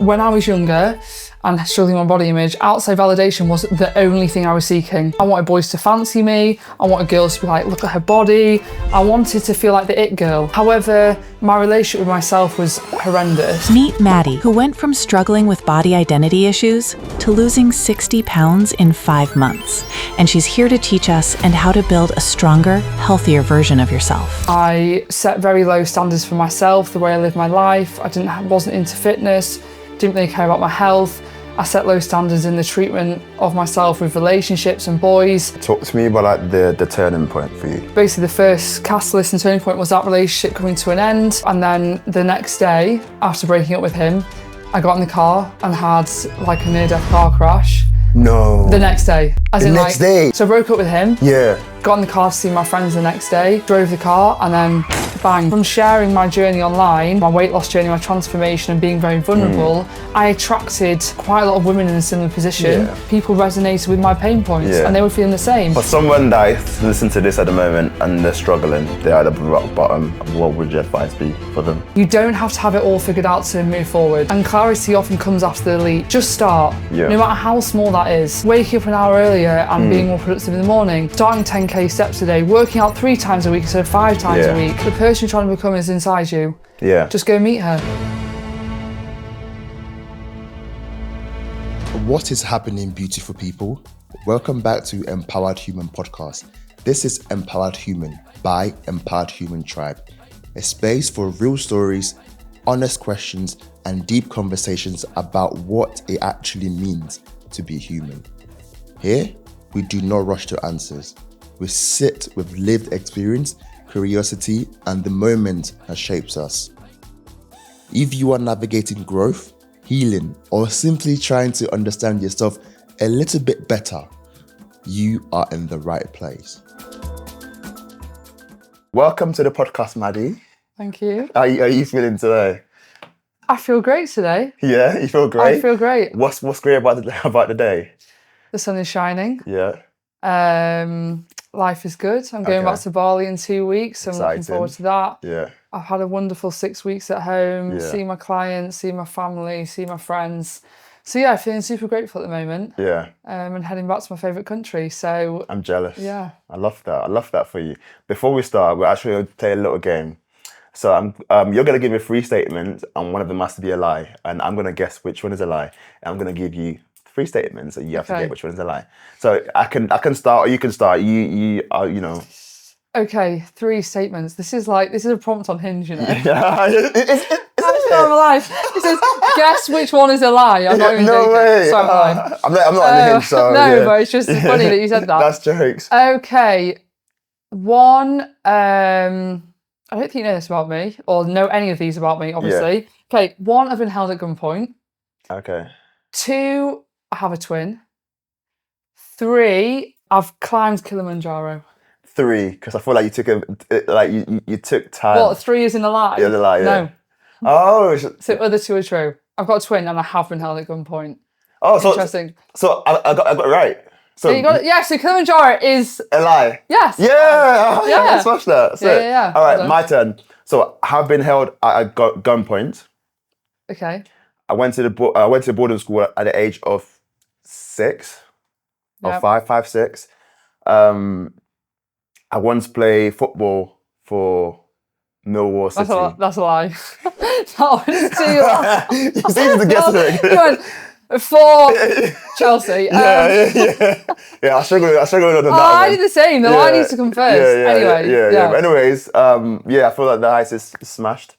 When I was younger and struggling with my body image, outside validation was the only thing I was seeking. I wanted boys to fancy me. I wanted girls to be like, look at her body. I wanted to feel like the it girl. However, my relationship with myself was horrendous. Meet Maddie, who went from struggling with body identity issues to losing 60 pounds in 5 months. And she's here to teach us and how to build a stronger, healthier version of yourself. I set very low standards for myself, the way I lived my life. I wasn't into fitness. Didn't really care about my health. I set low standards in the treatment of myself with relationships and boys. Talk to me about like the turning point for you. Basically the first catalyst and turning point was that relationship coming to an end. And then the next day, after breaking up with him, I got in the car and had like a near-death car crash. No. The next day. Next day? So I broke up with him. Yeah. Got in the car to see my friends the next day, drove the car, and then bang. From sharing my journey online, my weight loss journey, my transformation, and being very vulnerable, I attracted quite a lot of women in a similar position. Yeah. People resonated with my pain points, and they were feeling the same. For someone that is listening to this at the moment and they're struggling, they're at the rock bottom, what would your advice be for them? You don't have to have it all figured out to move forward. And clarity often comes after the leap. Just start, no matter how small that is. Waking up an hour earlier and being more productive in the morning. Starting 10k steps a day. Working out 3 times a week instead of 5 times a week. The person you're trying to become is inside you. Yeah. Just go meet her. What is happening, beautiful people? Welcome back to Empowered Human Podcast. This is Empowered Human by Empowered Human Tribe, a space for real stories, honest questions, and deep conversations about what it actually means to be human. Here, we do not rush to answers. We sit with lived experience, curiosity, and the moment that shapes us. If you are navigating growth, healing, or simply trying to understand yourself a little bit better, you are in the right place. Welcome to the podcast, Maddie. Thank you. How are you feeling today? I feel great today. Yeah, you feel great? I feel great. What's great about the day? The sun is shining. Yeah. Life is good. I'm going back to Bali in 2 weeks. I'm looking forward to that. Yeah. I've had a wonderful 6 weeks at home, see my clients, see my family, see my friends. So yeah, feeling super grateful at the moment. Yeah. And heading back to my favourite country. So I'm jealous. Yeah. I love that. I love that for you. Before we start, we're actually going to play a little game. So you're going to give me 3 statements and one of them has to be a lie. And I'm going to guess which one is a lie. And I'm going to give you 3 statements and you have to get which one is a lie. So I can start or you can start. You know. Okay, 3 statements. This is a prompt on Hinge, you know. Yeah. It's my life. It says, guess which one is a lie. I'm not even joking. Way. Sorry, I'm not on Hinge, so no, but it's just funny that you said that. That's jokes. Okay. One, I don't think you know this about me, or know any of these about me, obviously. Yeah. Okay, 1, I've been held at gunpoint. Okay. 2, I have a twin. 3, I've climbed Kilimanjaro. 3, because I feel like you took time. What, 3 is in a lie? Yeah, the lie, yeah. No. Oh. So other 2 are true. I've got a twin and I have been held at gunpoint. Oh, so interesting. So I got it right. So you got it. Yeah, so Kilimanjaro is a lie. Yes. Yeah. Yeah. Smash that. So, yeah. All right, my turn. So I've been held at gunpoint. Okay. I went to boarding school at the age of 6 or 5, 6. I once played football for Millwall City. That's a lie. That was too. You seem to guess it. You went for Chelsea. Yeah. I struggled on that one. I did the same. The lie needs to come first. Anyway. Yeah. But anyways, I feel like the ice is smashed.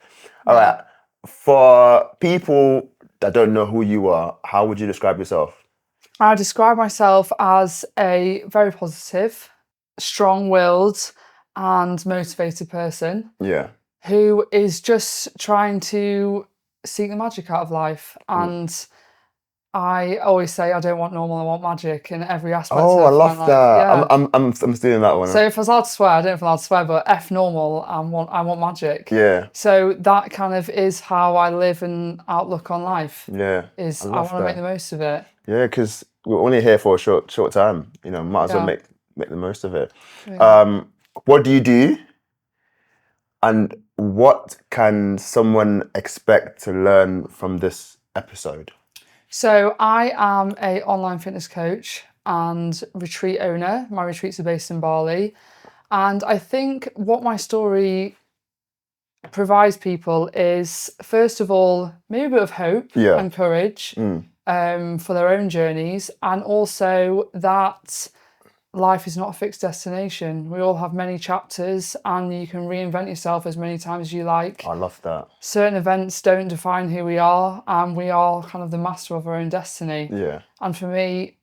All right. For people that don't know who you are, how would you describe yourself? I describe myself as a very positive, strong-willed and motivated person. Yeah. Who is just trying to seek the magic out of life. And I always say I don't want normal, I want magic in every aspect of my life. I love that. Yeah. I'm stealing that one. So if I was allowed to swear, I don't know if I'm allowed to swear, but F normal, I want magic. Yeah. So that kind of is how I live and outlook on life. Yeah. I want to make the most of it. Yeah, because we're only here for a short time. You know, might as well make the most of it. Yeah. What do you do? And what can someone expect to learn from this episode? So I am a online fitness coach and retreat owner. My retreats are based in Bali. And I think what my story provides people is, first of all, maybe a bit of hope and courage for their own journeys, and also that life is not a fixed destination. We all have many chapters and you can reinvent yourself as many times as you like. I love that. Certain events don't define who we are, and we are kind of the master of our own destiny. Yeah. And for me,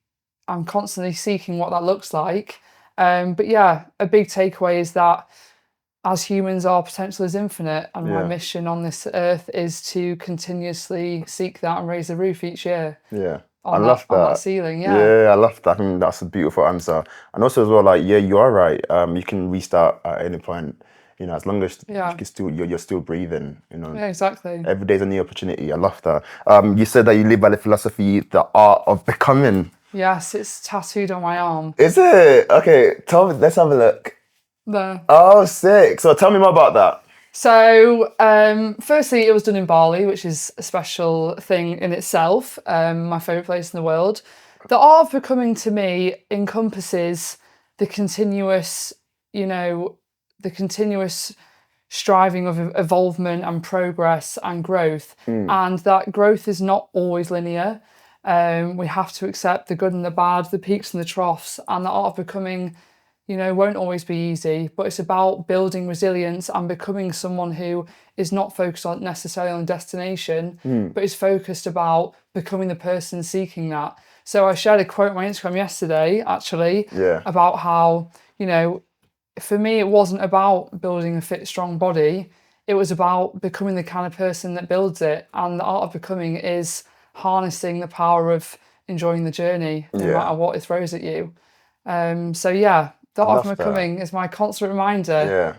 I'm constantly seeking what that looks like. But yeah, a big takeaway is that as humans, our potential is infinite, and my mission on this earth is to continuously seek that and raise the roof each year. Yeah. On I love that. On that ceiling, Yeah, I love that. I think that's a beautiful answer. And also as well, like, yeah, you are right. You can restart at any point, you know, as long as you can still, you're still breathing, you know. Yeah, exactly. Every day's a new opportunity. I love that. You said that you live by the philosophy, the art of becoming. Yes, it's tattooed on my arm. Is it? Okay, tell me, let's have a look. There. Oh, sick. So tell me more about that. So, firstly, it was done in Bali, which is a special thing in itself, my favourite place in the world. The art of becoming, to me, encompasses the continuous, the continuous striving of evolvement and progress and growth. And that growth is not always linear. We have to accept the good and the bad, the peaks and the troughs, and the art of becoming won't always be easy, but it's about building resilience and becoming someone who is not focused on necessarily on destination, but is focused about becoming the person seeking that. So I shared a quote on my Instagram yesterday, actually, about how, for me, it wasn't about building a fit, strong body. It was about becoming the kind of person that builds it. And the art of becoming is harnessing the power of enjoying the journey, no matter what it throws at you. The art of becoming is my constant reminder. Yeah.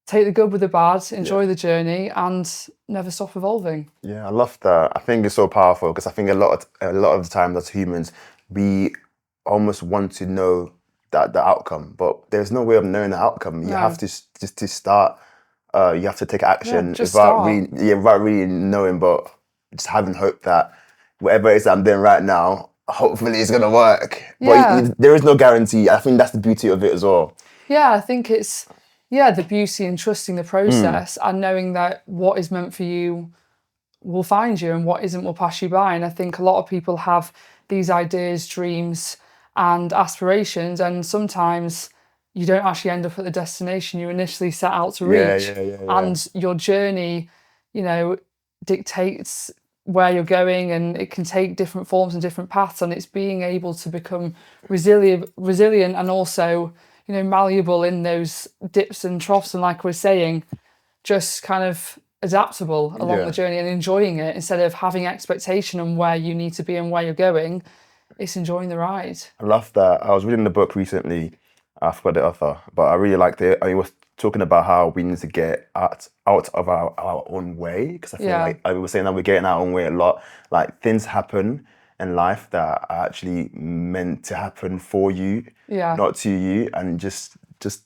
Take the good with the bad, enjoy the journey, and never stop evolving. Yeah, I love that. I think it's so powerful because I think a lot of the time as humans, we almost want to know that the outcome, but there's no way of knowing the outcome. You have to just to start. You have to take action without really knowing, but just having hope that whatever it is I'm doing right now, hopefully it's gonna work. But there is no guarantee. I think that's the beauty of it as well. Yeah, I think it's the beauty in trusting the process and knowing that what is meant for you will find you and what isn't will pass you by. And I think a lot of people have these ideas, dreams and aspirations, and sometimes you don't actually end up at the destination you initially set out to reach. And your journey, dictates where you're going, and it can take different forms and different paths, and it's being able to become resilient and also malleable in those dips and troughs, and like we're saying, just kind of adaptable along the journey and enjoying it instead of having expectation on where you need to be and where you're going. It's enjoying the ride. I love that. I was reading the book recently. I forgot the author, but I really liked it. It was talking about how we need to get out of our own way, because I feel like I was saying that we're getting our own way a lot. Like, things happen in life that are actually meant to happen for you, not to you, and just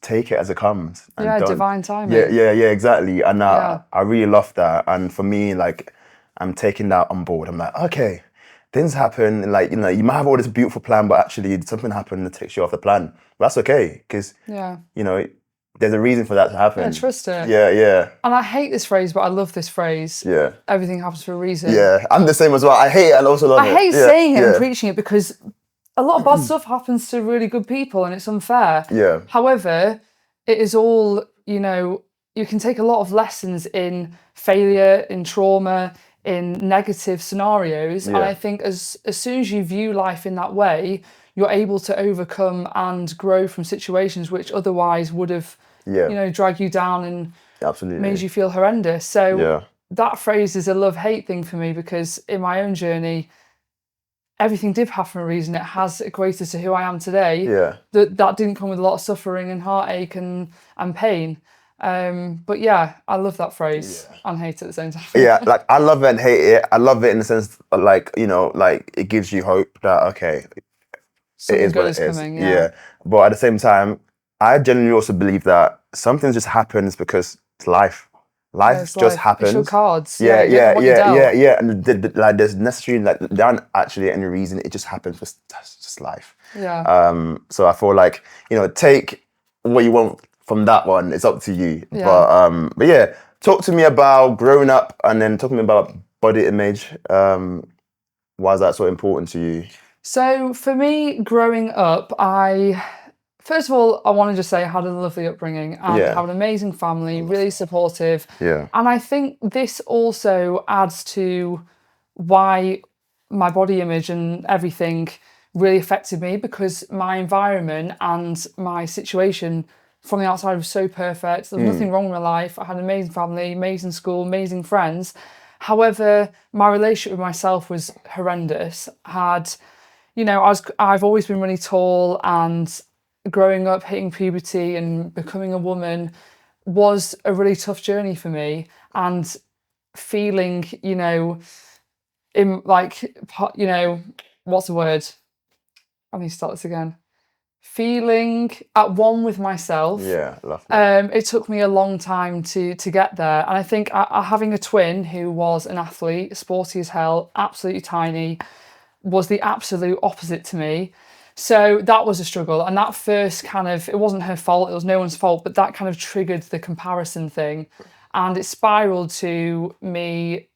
take it as it comes. And divine timing. Yeah, exactly. And I really love that. And for me, like, I'm taking that on board. I'm like, okay, things happen, and like, you might have all this beautiful plan, but actually something happened that takes you off the plan. But that's okay, because there's a reason for that to happen. Yeah, trust it. Yeah. And I hate this phrase, but I love this phrase. Yeah. Everything happens for a reason. Yeah, I'm the same as well. I hate it and also love it. I hate saying it and preaching it because a lot of bad stuff happens to really good people and it's unfair. Yeah. However, it is all, you can take a lot of lessons in failure, in trauma, in negative scenarios. And I think as soon as you view life in that way, you're able to overcome and grow from situations which otherwise would have, dragged you down and made you feel horrendous. So that phrase is a love-hate thing for me, because in my own journey, everything did happen for a reason. It has equated to who I am today. Yeah. That didn't come with a lot of suffering and heartache and pain. But I love that phrase and hate it at the same time. Yeah, like, I love it and hate it. I love it in the sense, like, like, it gives you hope that, okay, something it is good what is it is. coming. Yeah. But at the same time, I genuinely also believe that some things just happens because it's life. Life just happens. It's your cards. Yeah, you don't know what you're dealt. And like there's necessarily like there aren't actually any reason. It just happens. That's just life. Yeah. So I feel like, you know, take what you want from that one. It's up to you. Yeah. But yeah, talk to me about growing up, and then talk to me about body image. Why is that so important to you? So for me, growing up, first of all, I want to just say I had a lovely upbringing and have an amazing family, really supportive. Yeah. And I think this also adds to why my body image and everything really affected me, because my environment and my situation from the outside was so perfect. There was nothing wrong with my life. I had an amazing family, amazing school, amazing friends. However, my relationship with myself was horrendous. I've always been really tall, and growing up, hitting puberty and becoming a woman was a really tough journey for me. And feeling, in what's the word? I need to start this again. Feeling at one with myself. Yeah, I love that. It took me a long time to get there. And I think having a twin who was an athlete, sporty as hell, absolutely tiny, was the absolute opposite to me. So that was a struggle. And that first it wasn't her fault, it was no one's fault, but that kind of triggered the comparison thing. And it spiraled to me,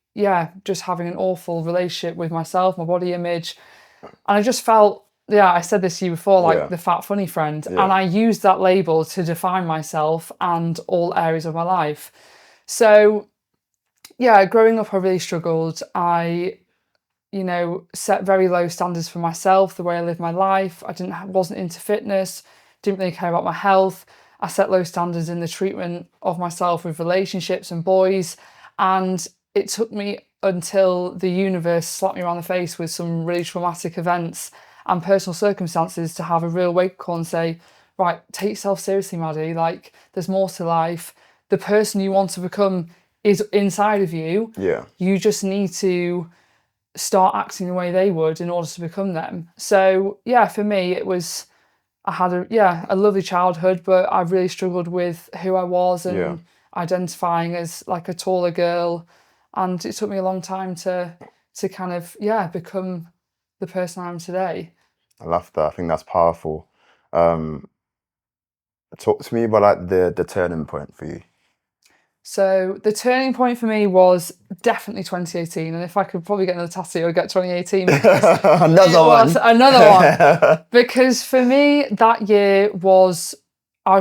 just having an awful relationship with myself, my body image. And I just felt, I said this to you before, the fat funny friend. And I used that label to define myself and all areas of my life. So, growing up, I really struggled. I set very low standards for myself, the way I lived my life. Wasn't into fitness, didn't really care about my health. I set low standards in the treatment of myself with relationships and boys. And it took me until the universe slapped me around the face with some really traumatic events and personal circumstances to have a real wake call and say, right, take yourself seriously, Maddie. Like, there's more to life. The person you want to become is inside of you. Yeah. You just need to start acting the way they would in order to become them. So for me, I had a lovely childhood, but I really struggled with who I was and identifying as like a taller girl. And it took me a long time to kind of become the person I am today. I love that. I think that's powerful. Talk to me about like the turning point for you. So the turning point for me was definitely 2018, and if I could probably get another tattoo, I'd get 2018. Another one. Because for me, that year I was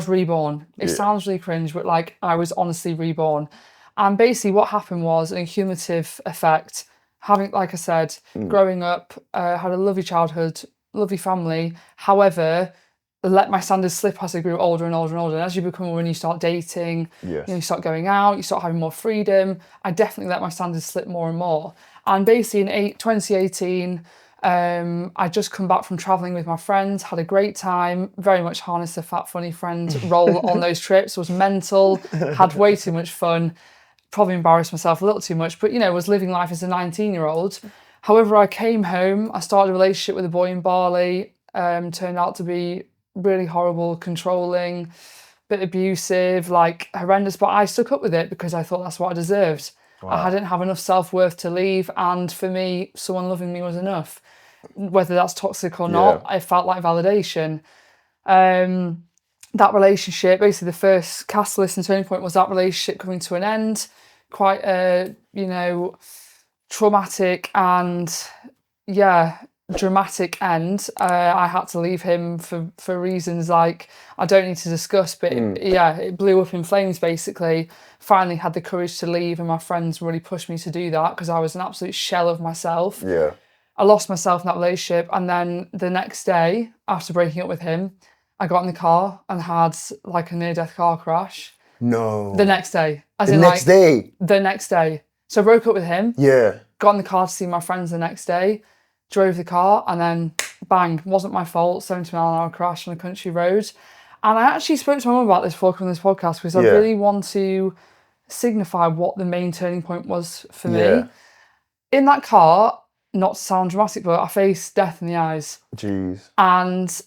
reborn. It sounds really cringe, but like I was honestly reborn. And basically what happened was an accumulative effect. Having, like I said, growing up, had a lovely childhood, lovely family. However, let my standards slip as I grew older and older and older. And as you become a woman, you start dating, you start going out, you start having more freedom. I definitely let my standards slip more and more. And basically in 2018, I'd just come back from traveling with my friends, had a great time, very much harnessed the fat funny friend role on those trips, was mental, had way too much fun, probably embarrassed myself a little too much, but was living life as a 19-year-old. However, I came home, I started a relationship with a boy in Bali, turned out to be really horrible, controlling, bit abusive, like horrendous, but I stuck up with it because I thought that's what I deserved. Wow. I didn't have enough self-worth to leave, and for me, someone loving me was enough. Whether that's toxic or not, I felt like validation. That relationship, basically the first catalyst and turning point was that relationship coming to an end. Quite a, traumatic and dramatic end. I had to leave him for reasons like I don't need to discuss, but it blew up in flames basically. Finally had the courage to leave, and my friends really pushed me to do that because I was an absolute shell of myself. I lost myself in that relationship, and then the next day after breaking up with him, I got in the car and had like a near-death car crash. No. The next day. The next day? The next day. So I broke up with him. Yeah. Got in the car to see my friends the next day. Drove the car, and then bang, wasn't my fault, 70-mile-an-hour crash on a country road. And I actually spoke to my mum about this before coming on this podcast because I really want to signify what the main turning point was for me. In that car, not to sound dramatic, but I faced death in the eyes. Jeez. And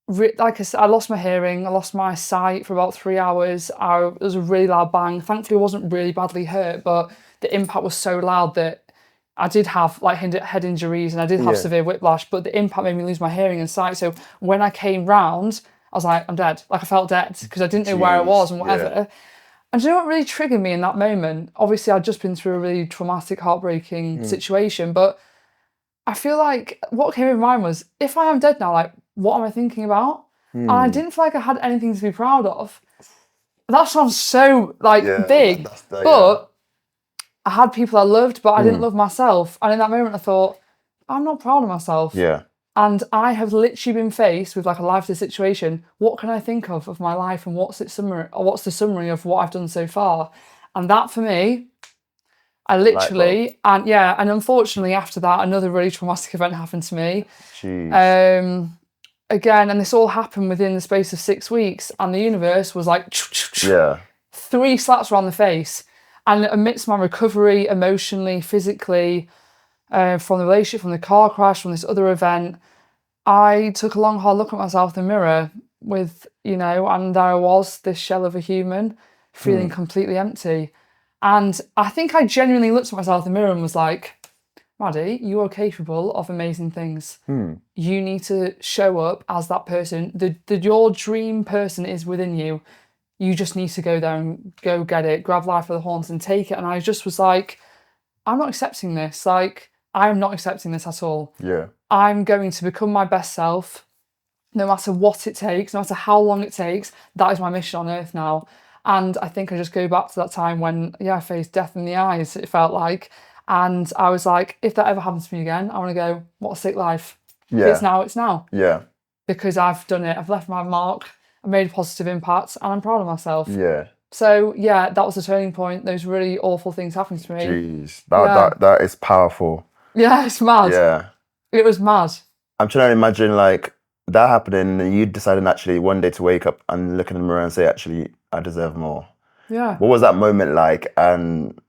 like I said, I lost my hearing, I lost my sight for about 3 hours. There was a really loud bang. Thankfully, I wasn't really badly hurt, but the impact was so loud that I did have like head injuries and I did have severe whiplash, but the impact made me lose my hearing and sight. So when I came round, I was like, I'm dead. Like I felt dead because I didn't know where I was and whatever. Yeah. And do you know what really triggered me in that moment? Obviously, I'd just been through a really traumatic, heartbreaking situation, but I feel like what came in mind was, if I am dead now, like, what am I thinking about? And I didn't feel like I had anything to be proud of. That sounds so, like, big, but I had people I loved, but I didn't love myself. And in that moment, I thought, I'm not proud of myself. Yeah. And I have literally been faced with like a life-or-death situation. What can I think of my life, and what's the summary of what I've done so far? And that for me, I literally, and unfortunately after that, another really traumatic event happened to me. Jeez. Again, and this all happened within the space of 6 weeks, and the universe was like, 3 slaps around the face. And amidst my recovery, emotionally, physically, from the relationship, from the car crash, from this other event, I took a long, hard look at myself in the mirror with, and there I was, this shell of a human, feeling completely empty. And I think I genuinely looked at myself in the mirror and was like, Maddie, you are capable of amazing things. You need to show up as that person. Your dream person is within you. You just need to go there and go get it, grab life by the horns and take it. And I just was like, I'm not accepting this. Like, I'm not accepting this at all. Yeah. I'm going to become my best self, no matter what it takes, no matter how long it takes. That is my mission on earth now. And I think I just go back to that time when, I faced death in the eyes, it felt like. And I was like, if that ever happens to me again, I want to go, what a sick life. Yeah. It's now. Yeah. Because I've done it. I've left my mark. I made a positive impact and I'm proud of myself. Yeah. So, that was a turning point. Those really awful things happened to me. Jeez. That is powerful. Yeah, it's mad. Yeah. It was mad. I'm trying to imagine, like, that happening and you decided actually one day to wake up and look in the mirror and say, actually, I deserve more. Yeah. What was that moment like? And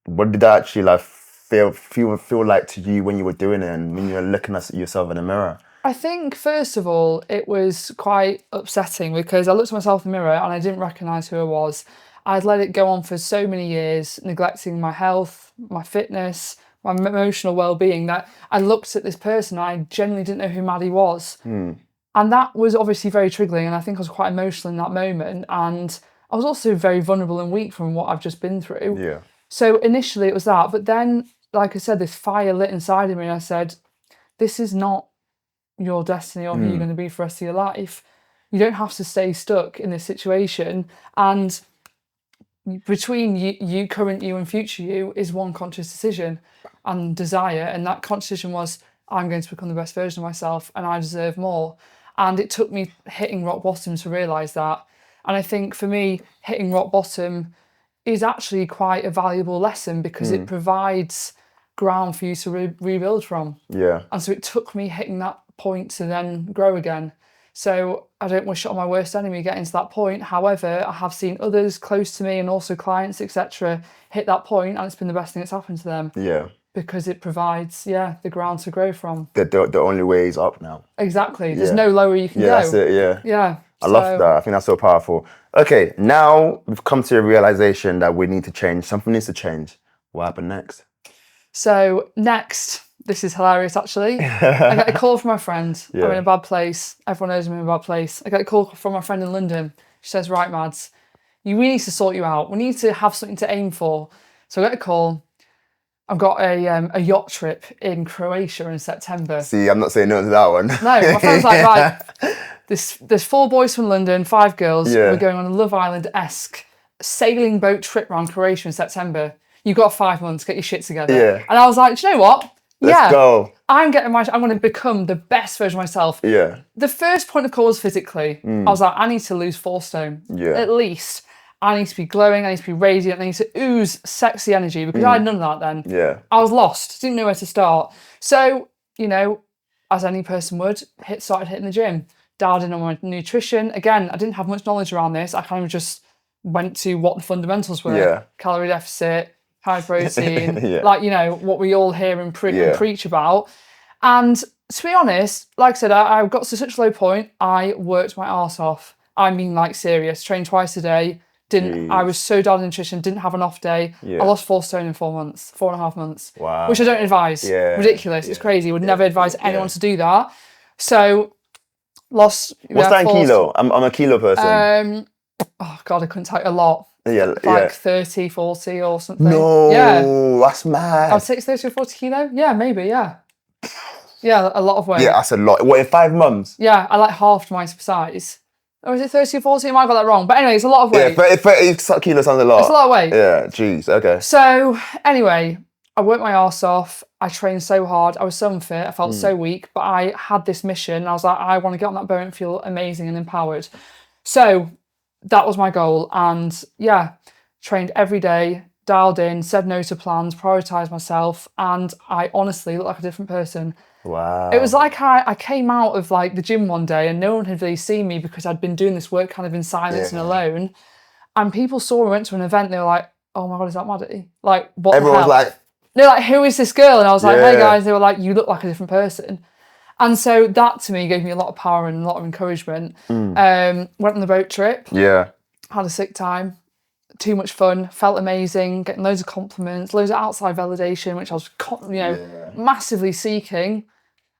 what did that actually like feel like to you when you were doing it and when you were looking at yourself in the mirror? I think, first of all, it was quite upsetting because I looked at myself in the mirror and I didn't recognise who I was. I'd let it go on for so many years, neglecting my health, my fitness, my emotional well-being, that I looked at this person and I genuinely didn't know who Maddie was. And that was obviously very triggering, and I think I was quite emotional in that moment. And I was also very vulnerable and weak from what I've just been through. Yeah. So initially it was that, but then, like I said, this fire lit inside of me and I said, this is not your destiny or who you're going to be for the rest of your life. You don't have to stay stuck in this situation. And between you, current you and future you is one conscious decision and desire. And that conscious decision was, I'm going to become the best version of myself and I deserve more. And it took me hitting rock bottom to realise that. And I think for me, hitting rock bottom is actually quite a valuable lesson because it provides ground for you to rebuild from. Yeah. And so it took me hitting that point to then grow again. So I don't wish it on my worst enemy getting to that point. However, I have seen others close to me and also clients, etc., hit that point, and it's been the best thing that's happened to them. Yeah. Because it provides, the ground to grow from. The only way is up now. Exactly. There's no lower you can go. Yeah, that's it, yeah. Yeah. I love that. I think that's so powerful. Okay, now we've come to a realization that we need to change. Something needs to change. What happened next? So next, this is hilarious actually. I get a call from my friend. I'm in a bad place. Everyone knows I'm in a bad place. I get a call from my friend in London. She says, right, Mads, we need to sort you out. We need to have something to aim for. So I get a call. I've got a yacht trip in Croatia in September. See, I'm not saying no to that one. No, my friend's like, right, there's 4 boys from London, 5 girls. Yeah. We're going on a Love Island-esque sailing boat trip around Croatia in September. You've got 5 months, get your shit together. Yeah. And I was like, do you know what? Let's go. I'm going to become the best version of myself. Yeah. The first point of call was physically. I was like, I need to lose 4 stone. Yeah. At least. I need to be glowing, I need to be radiant, I need to ooze sexy energy because I had none of that then. Yeah. I was lost, didn't know where to start. So, as any person would, started hitting the gym, dialed in on my nutrition. Again, I didn't have much knowledge around this. I kind of just went to what the fundamentals were. Yeah. Calorie deficit, high protein, what we all hear and preach about. And To be honest, like I said, I got to such a low point, I worked my arse off. I mean, like, serious. Trained twice a day. I was so down in nutrition, didn't have an off day. Yeah. I lost 4 stone in 4.5 months. Wow. Which I don't advise. Yeah. Ridiculous. Yeah. It's crazy. Would never advise anyone Yeah. to do that. So, lost... What's that in kilo? I'm a kilo person. Oh, God, I couldn't tell you a lot. Yeah, Like 30, 40 or something. No, Yeah. that's mad. I'd say it's 30 or 40 kilo. Yeah, maybe, yeah. Yeah, a lot of weight. Yeah, that's a lot. What, in 5 months? Yeah, I like halved my size. Or is it 30 or 40? I might have got that wrong. But anyway, it's a lot of weight. Yeah, 30 kilos sounds a lot. It's a lot of weight. Yeah, jeez, okay. So, anyway, I worked my arse off. I trained so hard. I was so unfit. I felt so weak. But I had this mission. I was like, I want to get on that boat and feel amazing and empowered. So, that was my goal. And yeah, trained every day, dialed in, said no to plans, prioritised myself. And I honestly looked like a different person. Wow. It was like I came out of like the gym one day and no one had really seen me because I'd been doing this work kind of in silence and alone. And people saw me, went to an event, they were like, oh my God, is that Maddie? Like, what Everyone the hell? was like... They're like, who is this girl? And I was like, hey guys. They were like, you look like a different person. And so that to me gave me a lot of power and a lot of encouragement. Went on the boat trip. Yeah. Had a sick time. Too much fun. Felt amazing. Getting loads of compliments, loads of outside validation, which I was, massively seeking.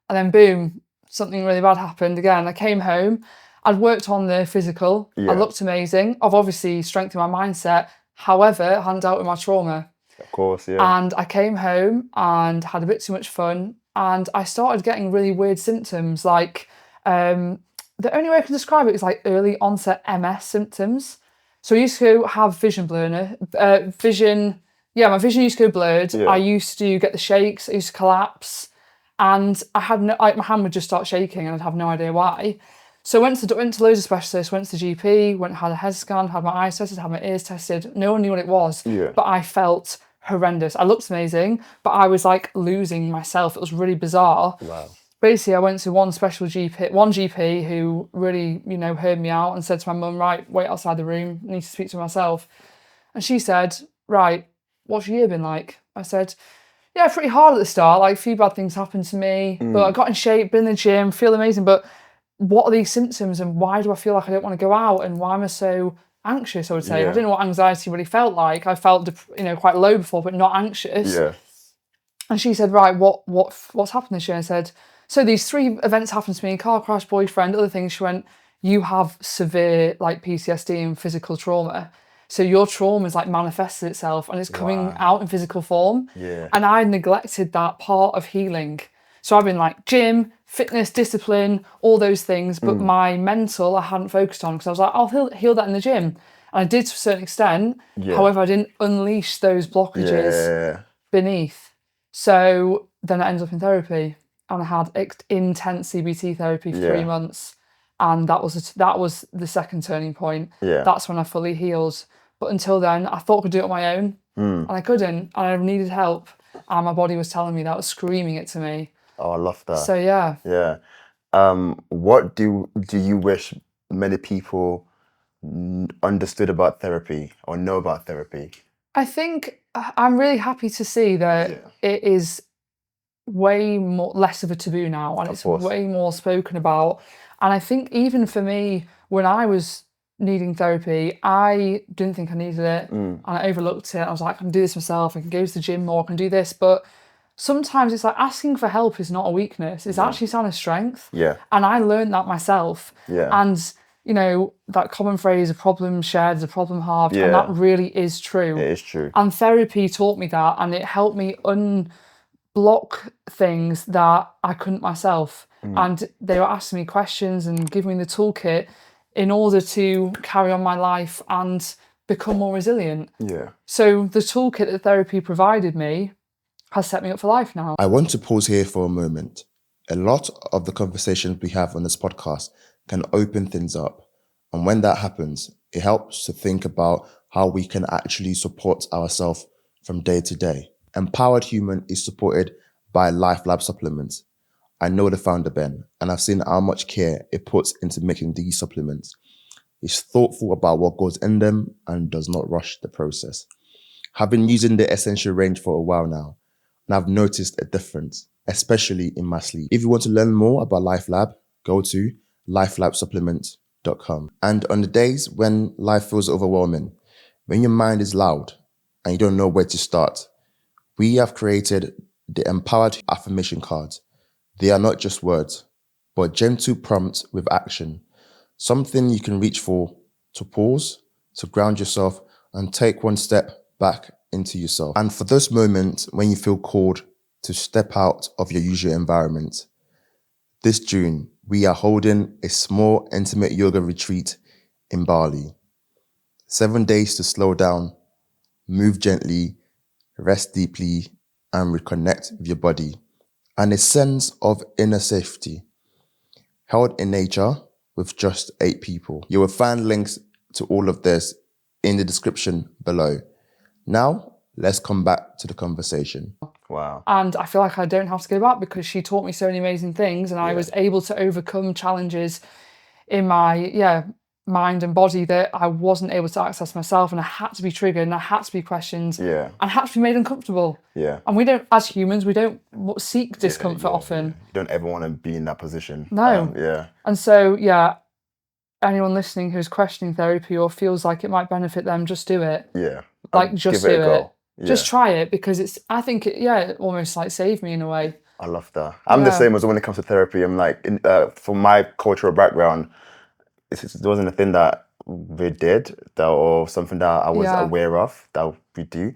And then boom, something really bad happened again. I came home. I'd worked on the physical. I looked amazing. I've obviously strengthened my mindset. However, I hadn't dealt with my trauma. Of course, yeah. And I came home and had a bit too much fun. And I started getting really weird symptoms. Like, the only way I can describe it is like early onset MS symptoms. So I used to have vision blurriness. My vision used to go blurred. Yeah. I used to get the shakes. I used to collapse. And I had my hand would just start shaking and I'd have no idea why. So I went to loads of specialists, went to the GP, went and had a head scan, had my eyes tested, had my ears tested. No one knew what it was, but I felt horrendous. I looked amazing, but I was like losing myself. It was really bizarre. Wow. Basically, I went to one GP who really, heard me out and said to my mum, right, wait outside the room, I need to speak to myself. And she said, right, what's your year been like? I said, yeah, pretty hard at the start. Like, a few bad things happened to me, but I got in shape, been in the gym, feel amazing. But what are these symptoms and why do I feel like I don't want to go out and why am I so anxious, I would say? I didn't know what anxiety really felt like. I felt, quite low before, but not anxious. Yeah. And she said, right, what's happened this year? And I said, so these 3 events happened to me, car crash, boyfriend, other things. She went, you have severe like PTSD and physical trauma. So your trauma is like manifested itself and it's coming out in physical form. Yeah. And I neglected that part of healing. So I've been like gym, fitness, discipline, all those things. But my mental, I hadn't focused on because I was like, I'll heal that in the gym. And I did to a certain extent. Yeah. However, I didn't unleash those blockages beneath. So then I ended up in therapy and I had intense CBT therapy for 3 months. And that was the second turning point. Yeah. That's when I fully healed. But until then, I thought I could do it on my own, and I couldn't, and I needed help, and my body was telling me that, was screaming it to me. Oh, I love that. So yeah. Yeah. What do you wish many people understood about therapy or know about therapy? I think I'm really happy to see that it is way less of a taboo now, and it's way more spoken about. And I think even for me, when I was needing therapy, I didn't think I needed it, and I overlooked it. I was like, I can do this myself, I can go to the gym more, I can do this. But sometimes it's like asking for help is not a weakness, it's actually a sign of strength. Yeah. And I learned that myself. Yeah. And that common phrase, a problem shared is a problem halved, and that really is true. It is true. And therapy taught me that, and it helped me unblock things that I couldn't myself. And they were asking me questions and giving me the toolkit in order to carry on my life and become more resilient. Yeah. So the toolkit that therapy provided me has set me up for life now. I want to pause here for a moment. A lot of the conversations we have on this podcast can open things up. And when that happens, it helps to think about how we can actually support ourselves from day to day. Empowered Human is supported by Life Lab supplements. I know the founder, Ben, and I've seen how much care it puts into making these supplements. It's thoughtful about what goes in them and does not rush the process. I've been using the Essential range for a while now, and I've noticed a difference. especially in my sleep. If you want to learn more about LifeLab, go to lifelabsupplement.com. And on the days when life feels overwhelming, when your mind is loud and you don't know where to start, we have created the Empowered Affirmation Cards. They are not just words, but gentle prompts with action. Something you can reach for to pause, to ground yourself, and take one step back into yourself. And for those moments when you feel called to step out of your usual environment, this June, we are holding a small, intimate yoga retreat in Bali. 7 days to slow down, move gently, rest deeply, and reconnect with your body. And a sense of inner safety. Held in nature with just 8 people. You will find links to all of this in the description below. Now, let's come back to the conversation. Wow. And I feel like I don't have to go back because she taught me so many amazing things, and I was able to overcome challenges in my mind and body that I wasn't able to access myself, and I had to be triggered and I had to be questioned and I had to be made uncomfortable. And we don't, as humans, we don't seek discomfort often. You don't ever want to be in that position. No. And so, anyone listening who's questioning therapy or feels like it might benefit them, just do it. Like, just do it. Just try it, because I think it almost like saved me in a way. I love that. I'm the same as when it comes to therapy. I'm like, from my cultural background, it wasn't a thing that we did or something that I was aware of that we do.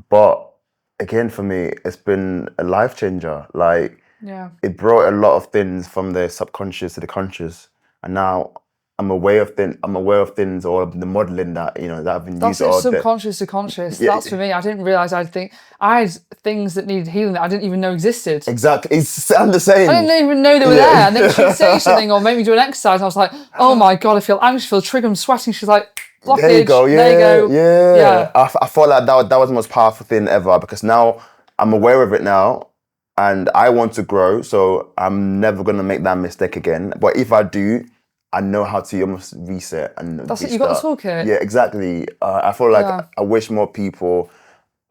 But again, for me, it's been a life changer. Like, it brought a lot of things from the subconscious to the conscious, and now I'm aware of things, or the modeling that that I've been used. That's subconscious to conscious. That's for me. I didn't realize I had things that needed healing that I didn't even know existed. Exactly. I'm the same. I didn't even know they were there. And then she'd say something or make me do an exercise, and I was like, oh my God, I feel anxious, I feel triggered, I'm sweating. She's like, blockage. There you go. There you go. Yeah. I felt like that was the most powerful thing ever, because now I'm aware of it now, and I want to grow. So I'm never gonna make that mistake again. But if I do, I know how to almost reset and that's it. You got the toolkit. Yeah, exactly. I feel like I wish more people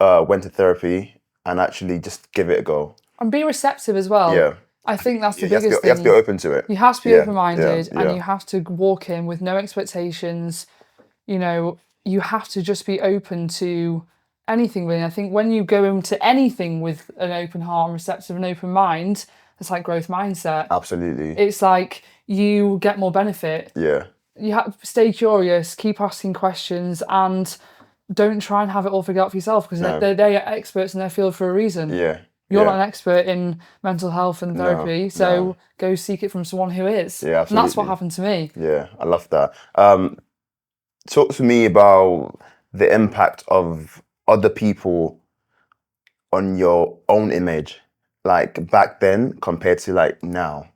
went to therapy and actually just give it a go and be receptive as well. Yeah, I think that's the biggest thing. You have to be open to it. You have to be open-minded, and you have to walk in with no expectations. You have to just be open to anything, really. I think when you go into anything with an open heart and receptive and open mind, it's like growth mindset. Absolutely. It's like you get more benefit. Yeah. You have to stay curious, keep asking questions, and don't try and have it all figured out for yourself, because they're experts in their field for a reason. Yeah. You're not an expert in mental health and therapy, so go seek it from someone who is. Yeah, absolutely. And that's what happened to me. Yeah, I love that. Talk to me about the impact of other people on your own image, like back then compared to like now.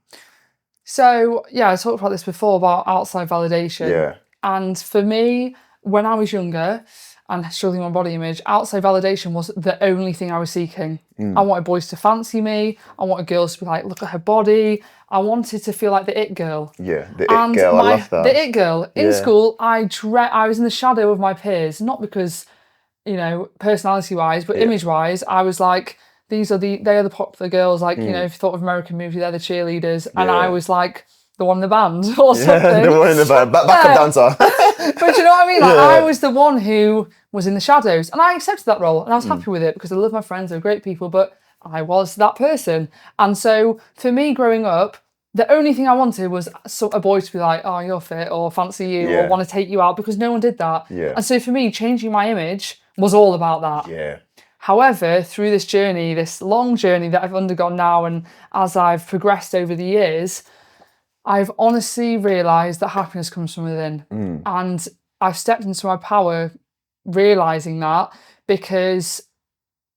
So, I talked about this before about outside validation. Yeah. And for me, when I was younger and struggling with my body image, outside validation was the only thing I was seeking. I wanted boys to fancy me. I wanted girls to be like, look at her body. I wanted to feel like the it girl. Yeah, the it girl. I love that. The it girl. In school, I was in the shadow of my peers, not because, personality-wise, but image-wise. I was like, they are the popular girls, like, if you thought of American movies, they're the cheerleaders. And I was like the one in the band or something. Yeah, the one in the band, backup dancer. But you know what I mean? Like, I was the one who was in the shadows, and I accepted that role, and I was happy with it, because I love my friends, they're great people, but I was that person. And so for me growing up, the only thing I wanted was a boy to be like, oh, you're fit, or fancy you, or want to take you out, because no one did that. And so for me, changing my image was all about that. However, through this journey, this long journey that I've undergone now, and as I've progressed over the years, I've honestly realised that happiness comes from within. And I've stepped into my power realising that, because,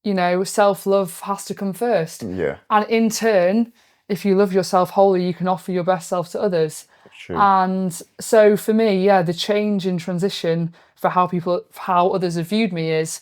self-love has to come first. And in turn, if you love yourself wholly, you can offer your best self to others. True. And so for me, the change in transition for how others have viewed me is,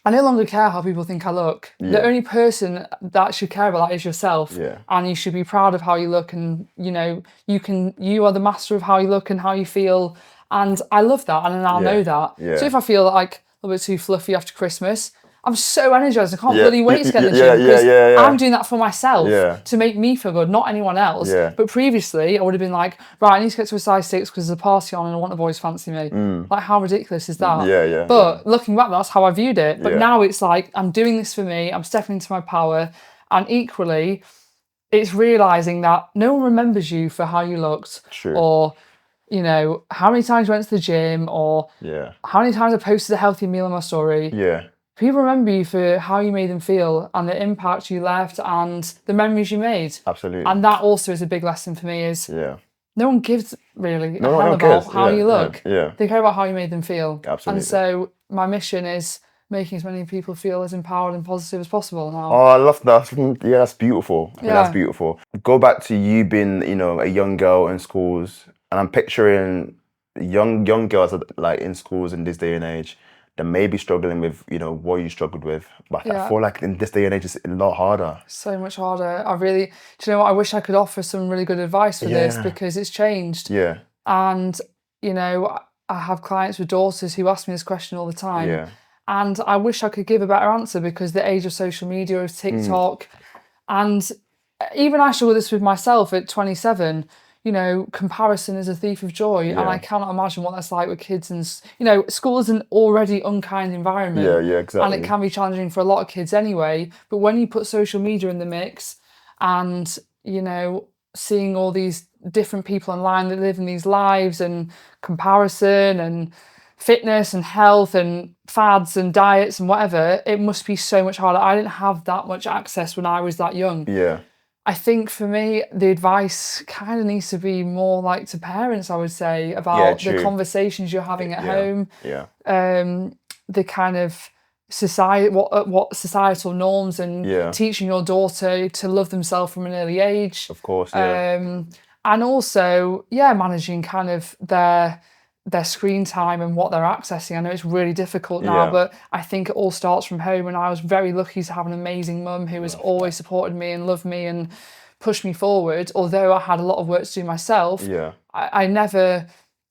I no longer care how people think I look. The only person that should care about that is yourself. And you should be proud of how you look, and you are the master of how you look and how you feel. And I love that, and I now know that. So if I feel like a little bit too fluffy after Christmas, I'm so energized. I can't bloody wait to get in the gym because I'm doing that for myself to make me feel good, not anyone else. But previously, I would have been like, right, I need to get to a size 6 because there's a party on and I want the boys to fancy me. Like, how ridiculous is that? But looking back, that's how I viewed it. But now it's like, I'm doing this for me. I'm stepping into my power. And equally, it's realising that no one remembers you for how you looked. Or, you know, how many times you went to the gym or how many times I posted a healthy meal on my story. People remember you for how you made them feel and the impact you left and the memories you made. Absolutely. And that also is a big lesson for me is no one gives really a hell about cares. how you look. Yeah. They care about how you made them feel. Absolutely. And so my mission is making as many people feel as empowered and positive as possible now. Oh, I love that. Yeah, that's beautiful. I think that's beautiful. Go back to you being, you know, a young girl in schools, and I'm picturing young girls like in schools in this day and age that may be struggling with, you know, what you struggled with. But I feel like in this day and age, it's a lot harder. So much harder. Do you know what? I wish I could offer some really good advice for this because it's changed. And, you know, I have clients with daughters who ask me this question all the time. And I wish I could give a better answer because the age of social media, of TikTok, and even I struggle with this with myself at 27. You know, comparison is a thief of joy, and I cannot imagine what that's like with kids. And you know, school is an already unkind environment. Exactly. And it can be challenging for a lot of kids anyway. But when you put social media in the mix, and you know, seeing all these different people online that live in these lives, and comparison, and fitness, and health, and fads, and diets, and whatever, it must be so much harder. I didn't have that much access when I was that young. I think for me, the advice kind of needs to be more like to parents, I would say, about the conversations you're having at home, the kind of society, what societal norms, and teaching your daughter to love themselves from an early age. Of course, and also, managing kind of their screen time and what they're accessing. I know it's really difficult now, but I think it all starts from home. And I was very lucky to have an amazing mum who has always supported me and loved me and pushed me forward. Although I had a lot of work to do myself, I never,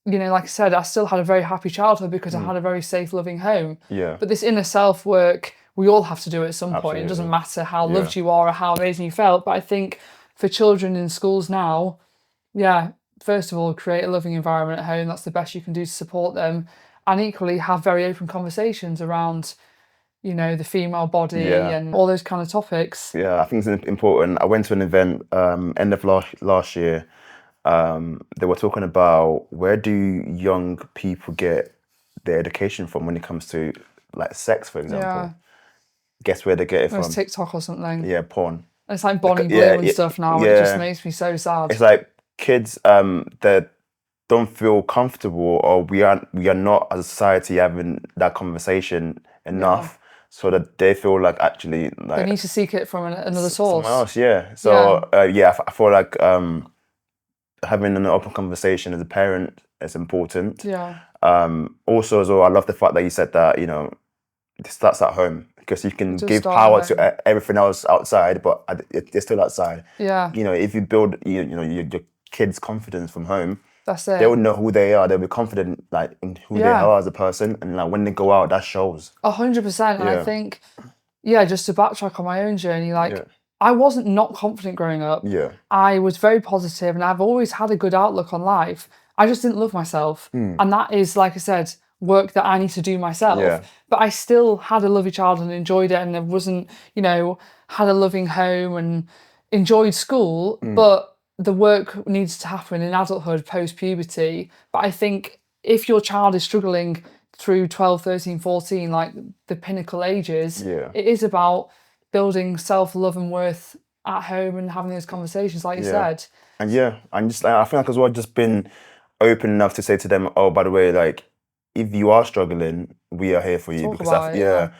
you know, like I said, I still had a very happy childhood because I had a very safe, loving home. But this inner self work, we all have to do it at some point. It doesn't matter how loved you are or how amazing you felt. But I think for children in schools now, first of all, create a loving environment at home. That's the best you can do to support them. And equally have very open conversations around, you know, the female body and all those kind of topics. I think it's important. I went to an event end of last year. They were talking about where do young people get their education from when it comes to like sex, for example. Guess where they get it from? It's TikTok or something. Porn. And it's like Bonnie Blue and stuff now. It just makes me so sad. It's like kids that don't feel comfortable, or we are not as a society having that conversation enough, so that they feel like actually like they need to seek it from another source. Someone else, So I feel like having an open conversation as a parent is important. Also as well, I love the fact that you said that, you know, it starts at home, because you can give power to everything else outside, but it's still outside. You know, if you build your kids' confidence from home, that's it. They will know who they are. They'll be confident like in who they are as a person, and like when they go out, that shows. 100%. And I think, just to backtrack on my own journey, like I wasn't not confident growing up. I was very positive, and I've always had a good outlook on life. I just didn't love myself, and that is, like I said, work that I need to do myself. But I still had a lovely childhood and enjoyed it, and I wasn't, you know, had a loving home and enjoyed school, but the work needs to happen in adulthood, post-puberty. But I think if your child is struggling through 12, 13, 14, like the pinnacle ages, it is about building self-love and worth at home and having those conversations, like you said. And I'm just, I feel like as well, just been open enough to say to them, oh, by the way, like, if you are struggling, we are here for you. Talk about it,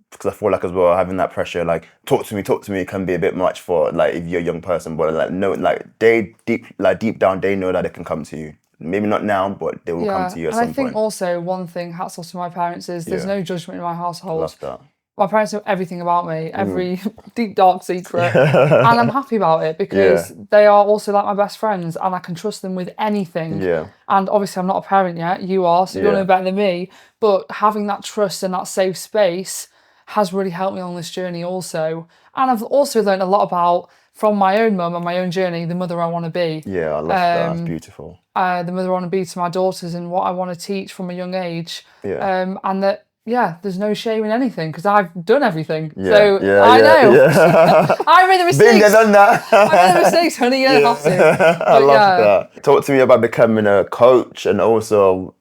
because I feel like as well, having that pressure, like talk to me can be a bit much for like if you're a young person, but like no, like they deep down they know that they can come to you. Maybe not now, but they will come to you at some point. And I think also one thing, hats off to my parents, is there's no judgment in my household. Love that. My parents know everything about me, every deep, dark secret. And I'm happy about it because they are also like my best friends and I can trust them with anything. Yeah. And obviously I'm not a parent yet, you are, so you'll know better than me. But having that trust and that safe space has really helped me on this journey also. And I've also learned a lot about, from my own mum and my own journey, the mother I want to be. Yeah, I love that. That's beautiful. The mother I want to be to my daughters and what I want to teach from a young age. And that, there's no shame in anything because I've done everything. So I know. Yeah. I made the mistakes. Been there, done that. I made the mistakes, honey. You don't have to. But I love that. Talk to me about becoming a coach and also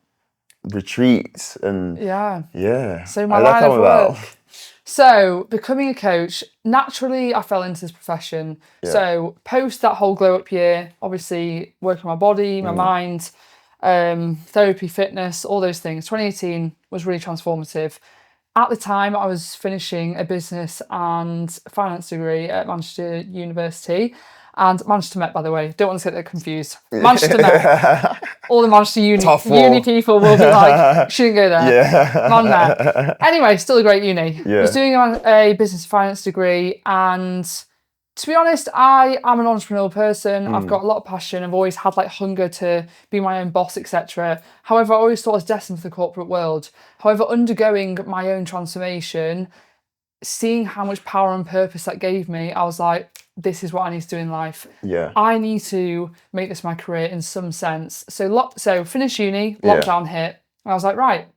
retreats and So my line of work. So becoming a coach, naturally I fell into this profession. So post that whole glow up year, obviously working my body, my mind, therapy, fitness, all those things. 2018 was really transformative. At the time, I was finishing a business and finance degree at Manchester University. And Manchester Met, by the way, don't want to get that confused. Manchester Met. All the Manchester uni people will be like, shouldn't go there. Man Met. Anyway, still a great uni. I was doing a business finance degree, and to be honest, I am an entrepreneurial person. I've got a lot of passion. I've always had like hunger to be my own boss, etc. However, I always thought I was destined for the corporate world. However, undergoing my own transformation, seeing how much power and purpose that gave me, I was like, this is what I need to do in life. I need to make this my career in some sense. So finished uni, lockdown hit, and I was like, right,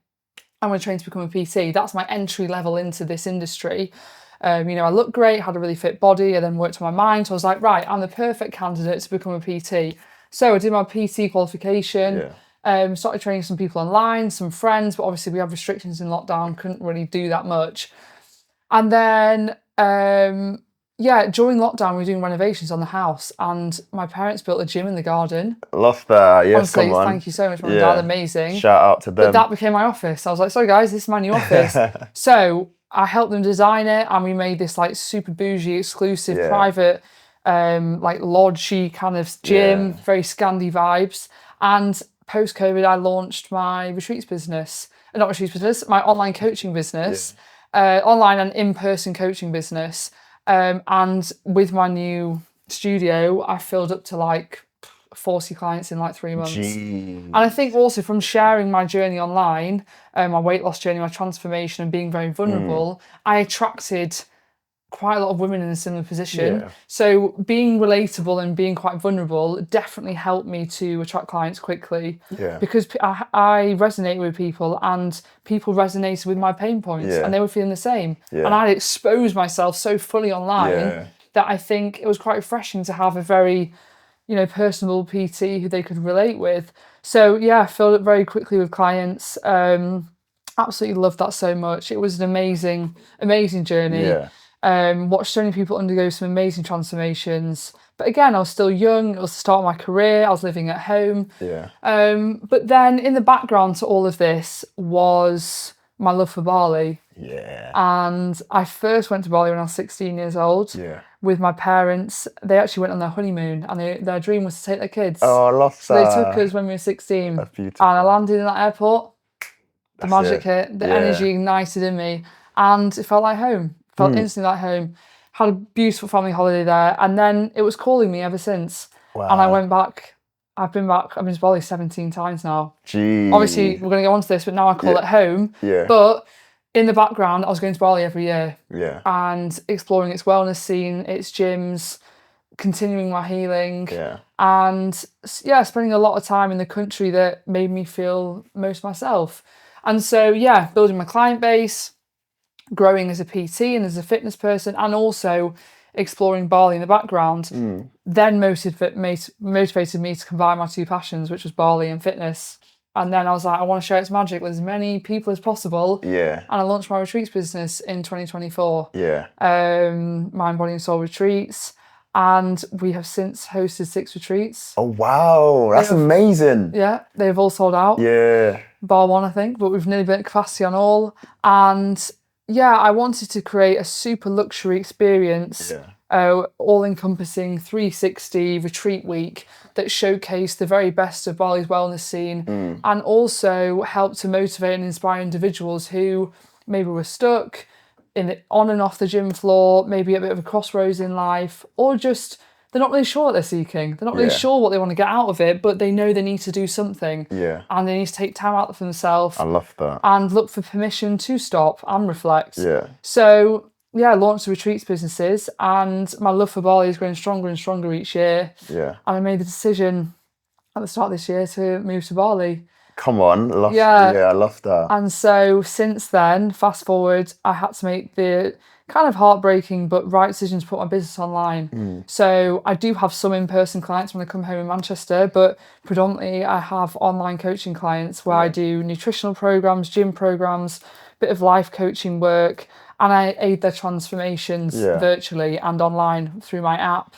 I'm going to train to become a PT. That's my entry level into this industry. I looked great, had a really fit body, I then worked on my mind. So I was like, right, I'm the perfect candidate to become a PT. So I did my PT qualification, started training some people online, some friends, but obviously we have restrictions in lockdown, couldn't really do that much. And then, during lockdown, we were doing renovations on the house and my parents built a gym in the garden. Love that. Yes, honestly, come on. Thank you so much, Mum and Dad. Amazing. Shout out to them. But that became my office. I was like, sorry guys, this is my new office. So I helped them design it and we made this like super bougie, exclusive, private, like lodgy kind of gym, very Scandi vibes. And post-COVID, I launched my retreats business. Not retreats business, my online coaching business. Online and in-person coaching business. And with my new studio, I filled up to like 40 clients in like 3 months. And I think also from sharing my journey online, my weight loss journey, my transformation and being very vulnerable, I attracted quite a lot of women in a similar position. So being relatable and being quite vulnerable definitely helped me to attract clients quickly because I resonated with people and people resonated with my pain points and they were feeling the same. And I exposed myself so fully online that I think it was quite refreshing to have a very, personable PT who they could relate with. So I filled up very quickly with clients. Absolutely loved that so much. It was an amazing, amazing journey. Watched so many people undergo some amazing transformations. But again, I was still young. It was the start of my career. I was living at home. But then in the background to all of this was my love for Bali. And I first went to Bali when I was 16 years old with my parents. They actually went on their honeymoon and their dream was to take their kids. Oh, I love that. So they took us when we were 16. That's beautiful. And I landed in that airport. The magic hit. The energy ignited in me. And it felt like home. Felt instantly like home. Had a beautiful family holiday there. And then it was calling me ever since. And I went back. I've been to Bali 17 times now. Obviously, we're going to go on to this, but now I call it home. But in the background, I was going to Bali every year. And exploring its wellness scene, its gyms, continuing my healing. And spending a lot of time in the country that made me feel most myself. And so, building my client base, growing as a PT and as a fitness person, and also exploring Bali in the background, then motivated me to combine my two passions, which was Bali and fitness. And then I was like, I want to share its magic with as many people as possible. And I launched my retreats business in 2024. Mind, Body and Soul Retreats. And we have since hosted 6 retreats. Oh, wow. That's amazing. They've all sold out. Bar one, I think, but we've nearly been at capacity on all. And I wanted to create a super luxury experience, all-encompassing 360 retreat week that showcased the very best of Bali's wellness scene and also helped to motivate and inspire individuals who maybe were stuck, on and off the gym floor, maybe a bit of a crossroads in life, or just they're not really sure what they're seeking. They're not really sure what they want to get out of it, but they know they need to do something. Yeah. And they need to take time out for themselves. I love that. And look for permission to stop and reflect. Yeah. So, I launched the retreats businesses, and my love for Bali is growing stronger and stronger each year. Yeah. And I made the decision at the start of this year to move to Bali. Come on. I love that. And so since then, fast forward, I had to make the kind of heartbreaking but right decision to put my business online. So I do have some in-person clients when I come home in Manchester, but predominantly I have online coaching clients where I do nutritional programs, gym programs, bit of life coaching work, and I aid their transformations virtually and online through my app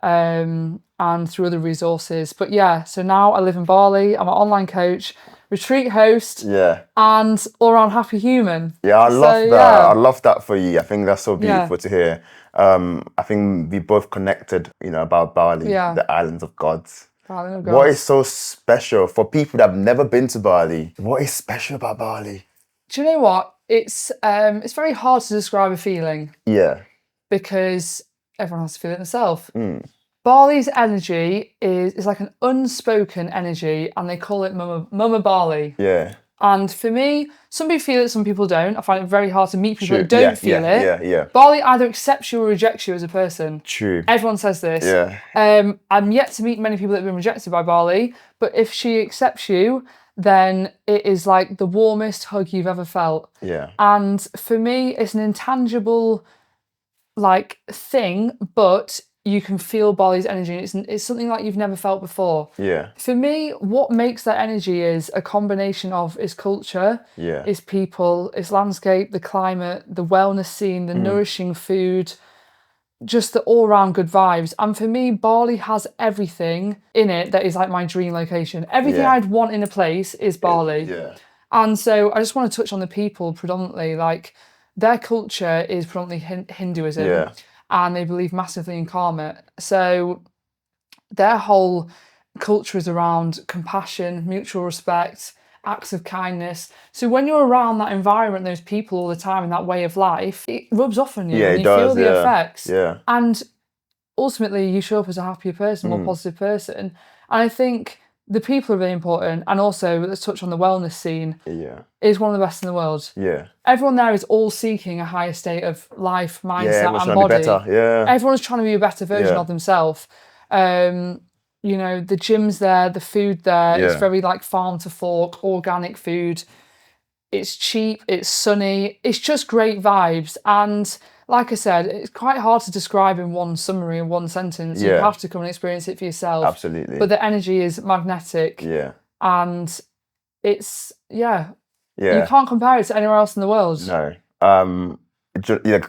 and through other resources. But so now I live in Bali. I'm an online coach, retreat host, and all-around happy human. Yeah, I love that. I love that for you. I think that's so beautiful to hear. I think we both connected, about Bali, the islands of gods. What is so special for people that have never been to Bali? What is special about Bali? Do you know what? It's very hard to describe a feeling. Yeah. Because everyone has to feel it themselves. Bali's energy is like an unspoken energy, and they call it Mama Bali. Yeah. And for me, some people feel it, some people don't. I find it very hard to meet people that don't feel it. Yeah. Bali either accepts you or rejects you as a person. True. Everyone says this. Yeah. I'm yet to meet many people that have been rejected by Bali, but if she accepts you, then it is like the warmest hug you've ever felt. Yeah. And for me, it's an intangible thing, but you can feel Bali's energy. It's something like you've never felt before. Yeah. For me, what makes that energy is a combination of its culture, its people, its landscape, the climate, the wellness scene, the nourishing food, just the all-round good vibes. And for me, Bali has everything in it that is like my dream location. Everything I'd want in a place is Bali. Yeah. And so I just want to touch on the people predominantly. Like, their culture is predominantly Hinduism. Yeah. And they believe massively in karma. So their whole culture is around compassion, mutual respect, acts of kindness. So when you're around that environment, those people all the time, and that way of life, it rubs off on you. Yeah, and it you does, feel the effects. Yeah. And ultimately, you show up as a happier person, more positive person. And I think the people are really important. And also, let's touch on the wellness scene. Yeah. Is one of the best in the world. Yeah. Everyone there is all seeking a higher state of life, mindset, and body. Better. Yeah. Everyone's trying to be a better version of themselves. The gyms there, the food there, it's very like farm to fork, organic food. It's cheap, it's sunny, it's just great vibes. And like I said, it's quite hard to describe in one summary, in one sentence. You have to come and experience it for yourself. Absolutely. But the energy is magnetic. Yeah. And it's, you can't compare it to anywhere else in the world. No.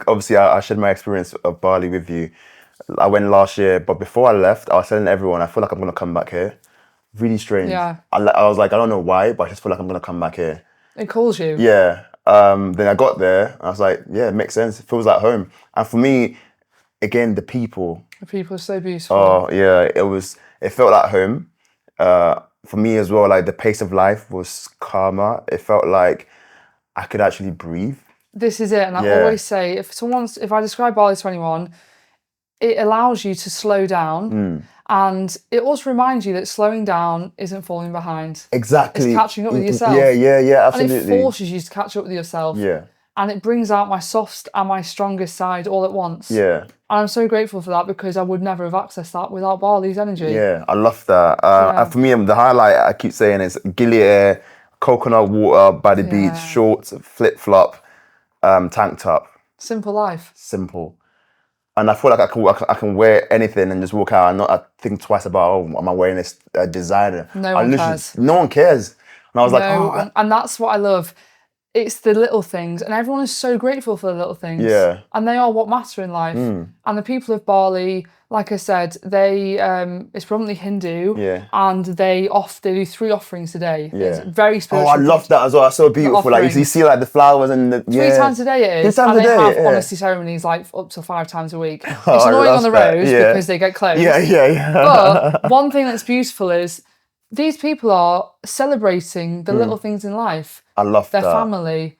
Obviously, I shared my experience of Bali with you. I went last year, but before I left, I was telling everyone, I feel like I'm going to come back here. Really strange. Yeah. I was like, I don't know why, but I just feel like I'm going to come back here. It calls you. Yeah. Then I got there, and I was like, yeah, it makes sense. It feels like home. And for me, again, the people. The people are so beautiful. Oh, yeah. It felt like home. For me as well, like the pace of life was calmer. It felt like I could actually breathe. This is it. And I always say, if I describe Bali to anyone, it allows you to slow down. And it also reminds you that slowing down isn't falling behind. Exactly. It's catching up with yourself. Yeah, absolutely. And it forces you to catch up with yourself. Yeah. And it brings out my soft and my strongest side all at once. Yeah. And I'm so grateful for that, because I would never have accessed that without Bali's energy. Yeah, I love that. And for me, the highlight I keep saying is gilly air, coconut water by the beach, shorts, flip-flop, tank top. Simple life. Simple. And I feel like I can wear anything and just walk out and not think twice about, am I wearing this designer? No one cares. No one cares. And I was and that's what I love. It's the little things, and everyone is so grateful for the little things. Yeah. And they are what matter in life. And the people of Bali, like I said, they it's predominantly Hindu. Yeah. And they do 3 offerings a day. Yeah. It's very spiritual. Oh, I love that as well. It's so beautiful. Like you see like the flowers and the 3 times a day it is. 3 times and a day. They have honesty ceremonies like up to 5 times a week. It's Oh, annoying on the respect. road because they get closed. Yeah. But one thing that's beautiful is these people are celebrating the little things in life. I love Their that. family,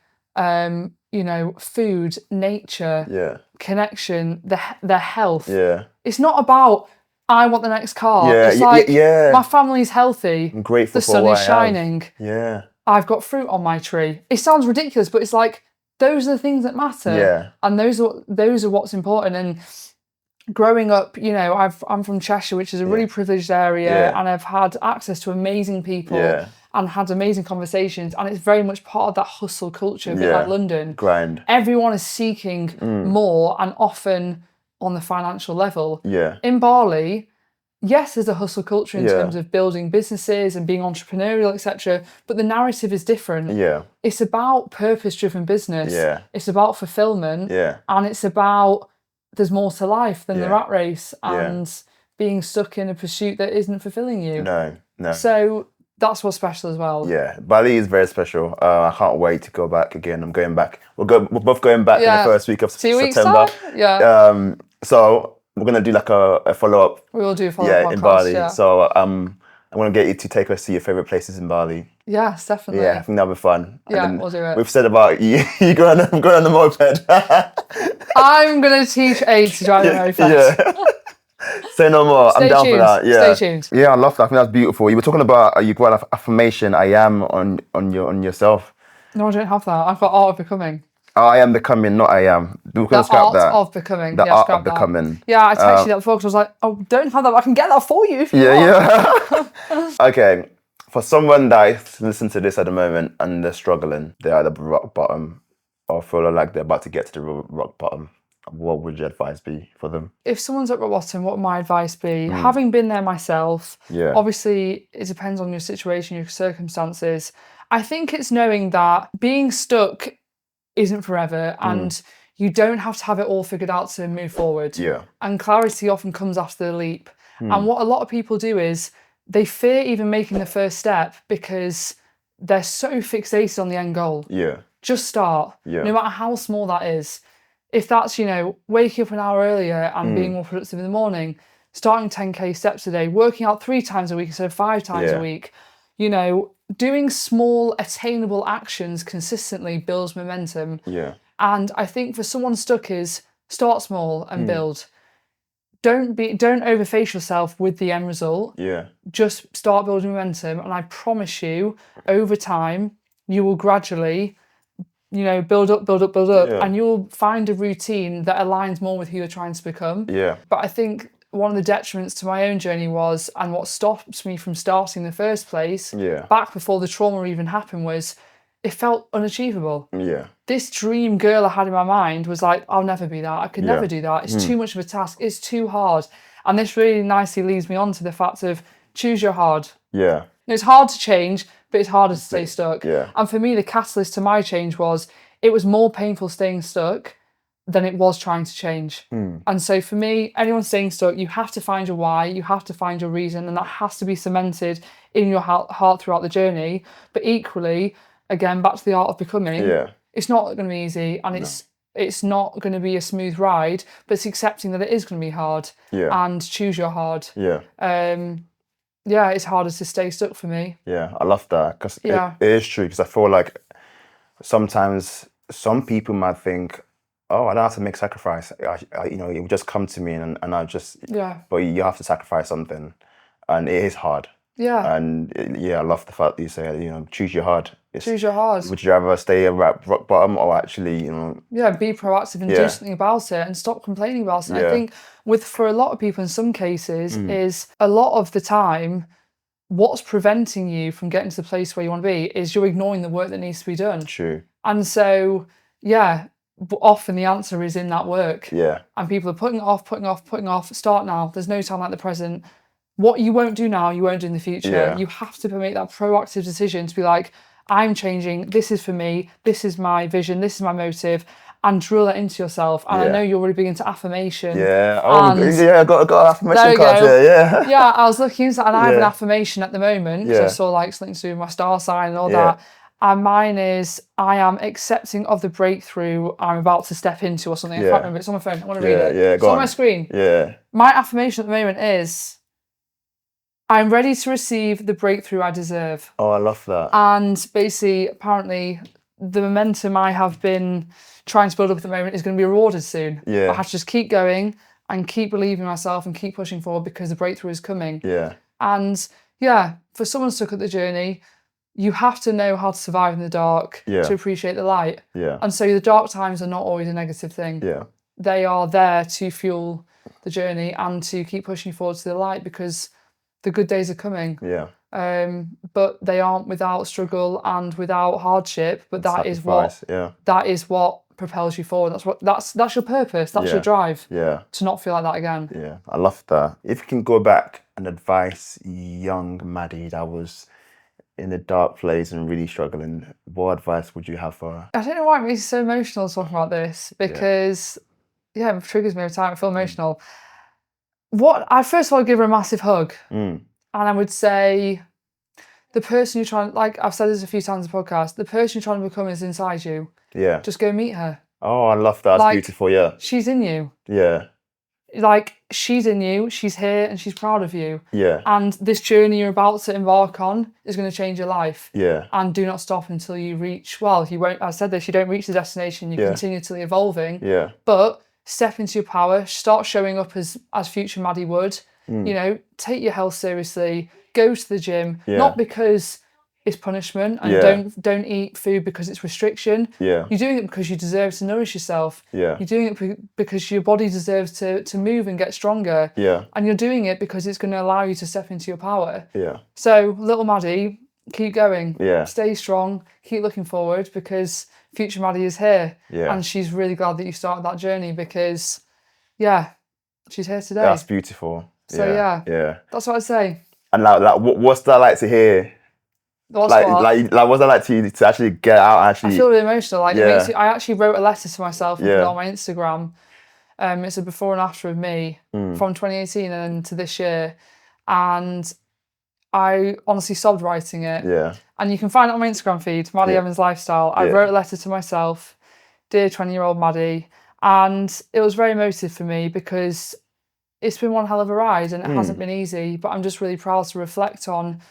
food, nature, connection, their health. Yeah. It's not about, I want the next car. Yeah, It's like, yeah. my family's healthy. I'm grateful the for sun what is I shining. have. Yeah. I've got fruit on my tree. It sounds ridiculous, but it's like, those are the things that matter. Yeah. And those are what's important. And growing up, I'm from Cheshire, which is a really privileged area, and I've had access to amazing people and had amazing conversations. And it's very much part of that hustle culture, a bit like London. Grind. Everyone is seeking more, and often on the financial level. Yeah. In Bali, yes, there's a hustle culture in terms of building businesses and being entrepreneurial, etc. But the narrative is different. Yeah. It's about purpose-driven business. Yeah. It's about fulfillment. Yeah. And it's about there's more to life than the rat race and being stuck in a pursuit that isn't fulfilling you. No. So that's what's special as well. Yeah, Bali is very special. I can't wait to go back again. I'm going back. We're both going back in the first week of 2 weeks September. time? Yeah. So we're gonna do like a follow-up. We will do a follow-up podcast, in Bali. So I'm gonna get you to take us to your favorite places in Bali. Yes, definitely. Yeah, I think that'll be fun. Yeah, we'll do it. We've said about you going on the moped. I'm gonna teach Aid to drive a moped. Yeah. Say no more. I'm down for that. Yeah. Stay tuned. Yeah, I love that. I think that's beautiful. You were talking about you got an affirmation. I am on yourself. No, I don't have that. I've got Art of Becoming. I am becoming, not I am. We can scrap that. Art of Becoming. The art of that. becoming. Yeah, I texted you that before because I was like, oh, don't have that, but I can get that for you if you want. Yeah. Okay. For someone that is listening to this at the moment and they're struggling, they're at the rock bottom, or feel like they're about to get to the rock bottom, what would your advice be for them? If someone's at rock bottom, what would my advice be? Having been there myself, obviously it depends on your situation, your circumstances. I think it's knowing that being stuck isn't forever and you don't have to have it all figured out to move forward. Yeah. And clarity often comes after the leap. And what a lot of people do is they fear even making the first step because they're so fixated on the end goal. Yeah. Just start. Yeah. No matter how small that is. If that's, waking up an hour earlier and being more productive in the morning, starting 10K steps a day, working out 3 times a week instead of 5 times a week, doing small attainable actions consistently builds momentum. Yeah. And I think for someone stuck is start small and build. Don't overface yourself with the end result. Yeah. Just start building momentum. And I promise you, over time, you will gradually build up, and you'll find a routine that aligns more with who you're trying to become. Yeah. But I think one of the detriments to my own journey was, and what stopped me from starting in the first place, back before the trauma even happened, was it felt unachievable. Yeah. This dream girl I had in my mind was like, I'll never be that. I could never do that. It's too much of a task. It's too hard. And this really nicely leads me on to the fact of choose your hard. Yeah. It's hard to change, but it's harder to stay stuck. Yeah. And for me, the catalyst to my change was it was more painful staying stuck than it was trying to change. And so for me, anyone staying stuck, you have to find your why, you have to find your reason, and that has to be cemented in your heart throughout the journey. But equally, again, back to the art of becoming, it's not going to be easy, and it's not going to be a smooth ride, but it's accepting that it is going to be hard and choose your hard. It's harder to stay stuck for me. Yeah, I love that because it is true, because I feel like sometimes some people might think, oh, I don't have to make sacrifice. It will just come to me and I just, but you have to sacrifice something, and it is hard. Yeah. And I love the fact that you say, choose your hard. Choose your hard. Would you rather stay at rock bottom or actually, be proactive and do something about it and stop complaining about it. I think for a lot of people in some cases is a lot of the time, what's preventing you from getting to the place where you want to be is you're ignoring the work that needs to be done. True. And so, but often the answer is in that work. Yeah. And people are putting it off. Start now. There's no time like the present. What you won't do now, you won't do in the future. Yeah. You have to make that proactive decision to be like, I'm changing. This is for me. This is my vision. This is my motive. And drill that into yourself. And I know you're really big into affirmation. Yeah. Oh, I got an affirmation card here. Yeah. Yeah, I was looking into that, and I have an affirmation at the moment. So I saw something to do with my star sign and all that. And mine is, I am accepting of the breakthrough I'm about to step into, or something. I can't remember. It's on my phone. I want to read it. Yeah, it's on my screen. Yeah. My affirmation at the moment is, I'm ready to receive the breakthrough I deserve. Oh, I love that. And basically, apparently, the momentum I have been trying to build up at the moment is going to be rewarded soon. Yeah. I have to just keep going and keep believing in myself and keep pushing forward because the breakthrough is coming. Yeah. And yeah, for someone stuck at the journey, you have to know how to survive in the dark to appreciate the light. Yeah. And so the dark times are not always a negative thing. Yeah. They are there to fuel the journey and to keep pushing forward to the light because the good days are coming. Yeah. But they aren't without struggle and without hardship. But that is what propels you forward. That's your purpose. That's your drive. Yeah. To not feel like that again. Yeah. I love that. If you can go back and advise young Maddie that was in a dark place and really struggling, what advice would you have for her? I don't know why it makes me so emotional talking about this because it triggers me every time. I feel emotional. First of all, I'd give her a massive hug. And I would say, the person you're trying, like I've said this a few times in the podcast, the person you're trying to become is inside you. Yeah. Just go meet her. Oh, I love that. That's beautiful, yeah. She's in you. Yeah. Like, she's in you, she's here, and she's proud of you. Yeah. And this journey you're about to embark on is going to change your life. Yeah. And do not stop until you reach, you won't, I said this, you don't reach the destination, you continue to evolving. Yeah. But step into your power, start showing up as future Maddie would. You know, take your health seriously, go to the gym, not because it's punishment, and don't eat food because it's restriction. Yeah. You're doing it because you deserve to nourish yourself. Yeah. You're doing it because your body deserves to move and get stronger. Yeah. And you're doing it because it's going to allow you to step into your power. Yeah. So, little Maddie, keep going. Yeah. Stay strong, keep looking forward because future Maddie is here. Yeah. And she's really glad that you started that journey because, she's here today. That's beautiful. So yeah, that's what I'd say. And like, what's that like to hear? What's that like to actually get out? And actually, I feel really emotional. Like it makes me, I actually wrote a letter to myself and put it on my Instagram. It's a before and after of me from 2018 and to this year, and I honestly sobbed writing it. Yeah. And you can find it on my Instagram feed, Maddie Evans Lifestyle. I wrote a letter to myself, dear 20-year-old Maddie, and it was very emotive for me because it's been one hell of a ride and it hasn't been easy, but I'm just really proud to reflect on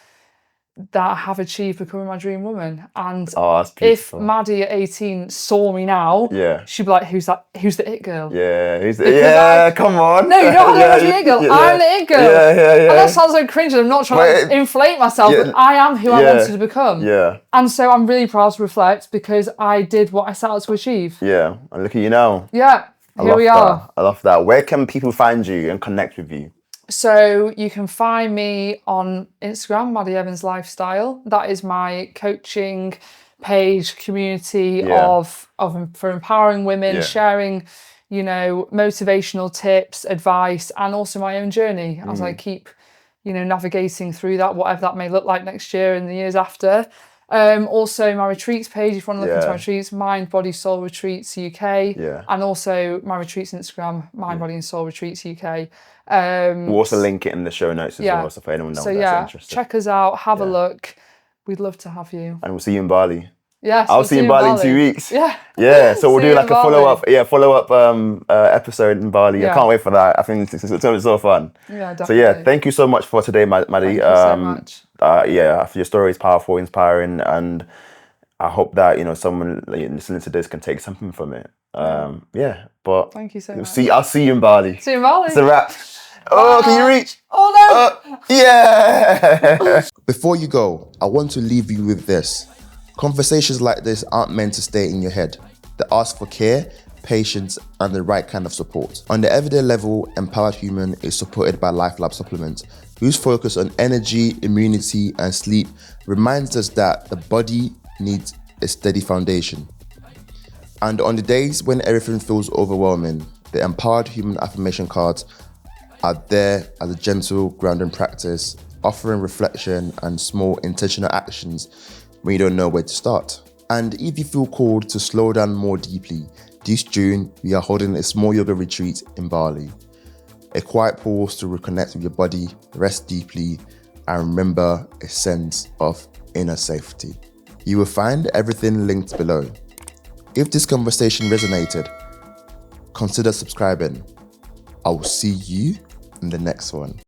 that I have achieved becoming my dream woman. And if Maddie at 18 saw me now, she'd be like, who's that? Who's the it girl? Yeah, come on. No, you're not the it girl. I'm the it girl. Yeah. And that sounds so cringe. I'm not trying to inflate myself, but I am who I wanted to become. Yeah. And so I'm really proud to reflect because I did what I set out to achieve. Yeah. And look at you now. Yeah. Here we are. I love that. Where can people find you and connect with you? So you can find me on Instagram, Maddie Evans Lifestyle. That is my coaching page, community for empowering women, sharing, motivational tips, advice, and also my own journey as I keep, navigating through that, whatever that may look like next year and the years after. Also my retreats page, if you want to look into my retreats, Mind, Body, Soul Retreats UK. And also my retreats Instagram, Mind, Body and Soul Retreats UK. We'll also link it in the show notes as well, so if anyone knows that's interested. Check us out, have a look. We'd love to have you. And we'll see you in Bali. Yes, I'll see you in Bali in 2 weeks. Yeah. So we'll do like a follow-up episode in Bali. I can't wait for that. I think it's so fun. Yeah, definitely. So thank you so much for today, Maddie. Thank you so much. Your story is powerful, inspiring, and I hope that someone listening to this can take something from it. But thank you so much. I'll see you in Bali. See you in Bali. It's a wrap. Oh, can you reach? Oh no! Yeah. Before you go, I want to leave you with this. Conversations like this aren't meant to stay in your head. They ask for care, patience, and the right kind of support. On the everyday level, Empowered Human is supported by LifeLab Supplements, whose focus on energy, immunity, and sleep reminds us that the body needs a steady foundation. And on the days when everything feels overwhelming, the Empowered Human affirmation cards are there as a gentle, grounding practice, offering reflection and small intentional actions when you don't know where to start. And if you feel called to slow down more deeply, this June, we are holding a small yoga retreat in Bali. A quiet pause to reconnect with your body, rest deeply, and remember a sense of inner safety. You will find everything linked below. If this conversation resonated, consider subscribing. I will see you in the next one.